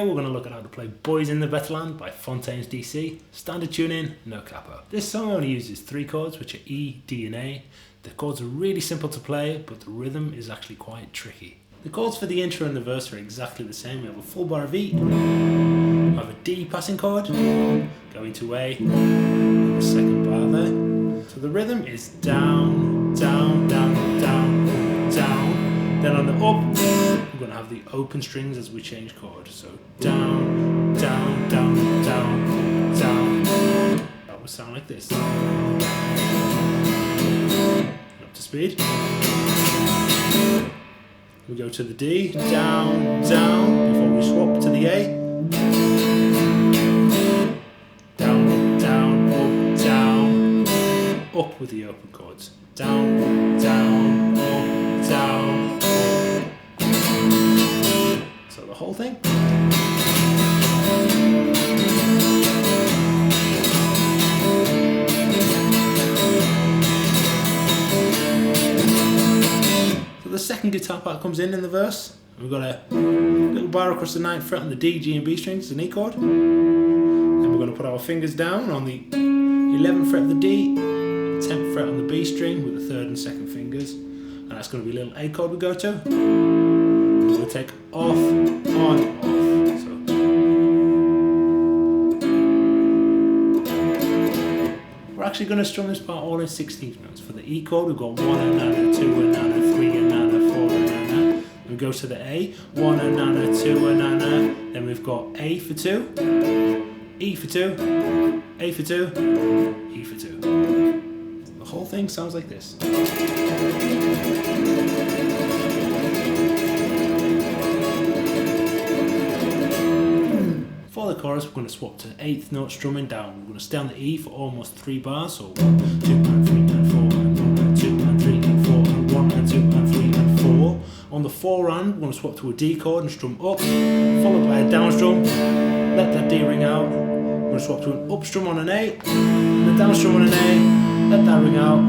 video we're going to look at how to play Boys in the Better Land by Fontaines D.C. Standard tuning, no capo. This song only uses 3 chords, which are E, D and A. The chords are really simple to play, but the rhythm is actually quite tricky. The chords for the intro and the verse are exactly the same. We have a full bar of E, we have a D passing chord, going to A, and the second bar there. So the rhythm is down, down, down, down, down. Then on the up, we're going to have the open strings as we change chord. So down, down, down, down, down. That would sound like this. Up to speed. We go to the D, down, down, before we swap to the A. Down, down, up, down, up with the open chords. Down, down, up, down, up. So the whole thing. The second guitar part comes in the verse. We've got a little bar across the 9th fret on the D, G and B strings, an E chord. Then we're going to put our fingers down on the 11th fret of the D, 10th fret on the B string with the 3rd and 2nd fingers. And that's going to be a little A chord we go to. We're going to take off, on, off. So. We're actually going to strum this part all in 16th notes. For the E chord we've got 1 and nana, 2 and nana, 3 and nana, 4 and nana. We go to the A, 1 and nana, 2 and nana. Then we've got A for 2, E for 2, A for 2, E for 2. The whole thing sounds like this. For the chorus, we're going to swap to 8th note strumming down. We're going to stay on the E for almost 3 bars. So 1, 2 and 3 and 4 and 1 and 2 and 3 and 4 and 1 and 2 and 3 and 4. On the 4 hand, we're going to swap to a D chord and strum up, followed by a down strum. Let that D ring out. We're going to swap to an up strum on an A, and a down strum on an A. Let that ring out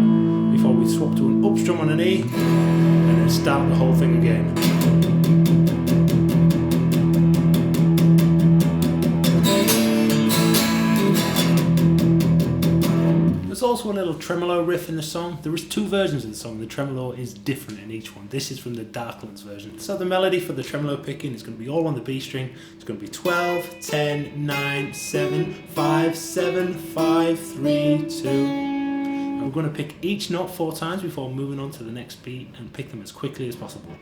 before we swap to an up strum on an E, and then start the whole thing again. There's also a little tremolo riff in the song. There is 2 versions of the song. The tremolo is different in each one. This is from the Darklands version. So the melody for the tremolo picking is going to be all on the B string. It's going to be 12, 10, 9, 7, 5, 7, 5, 3, 2. And we're going to pick each note 4 times before moving on to the next beat and pick them as quickly as possible.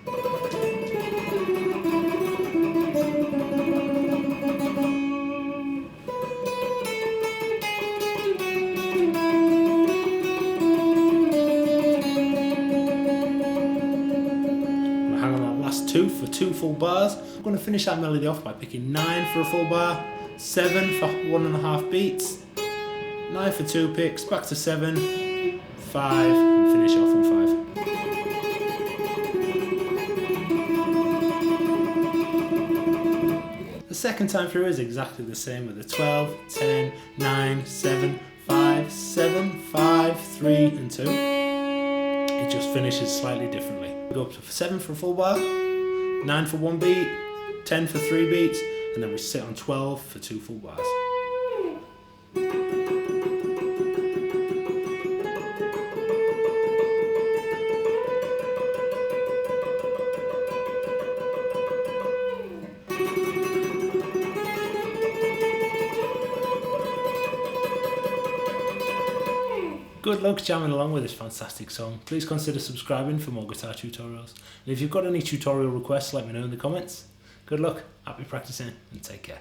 Hang on that last 2 for 2 full bars. I'm going to finish that melody off by picking 9 for a full bar, 7 for 1.5 beats, 9 for 2 picks, back to 7, 5, and finish off on 5. The second time through is exactly the same with the 12, 10, 9, 7, 5, 7, 5, 3 and 2. It just finishes slightly differently. We go up to 7 for a full bar, 9 for 1 beat, 10 for 3 beats, and then we sit on 12 for 2 full bars. Good luck jamming along with this fantastic song. Please consider subscribing for more guitar tutorials. And if you've got any tutorial requests, let me know in the comments. Good luck, happy practicing, and take care.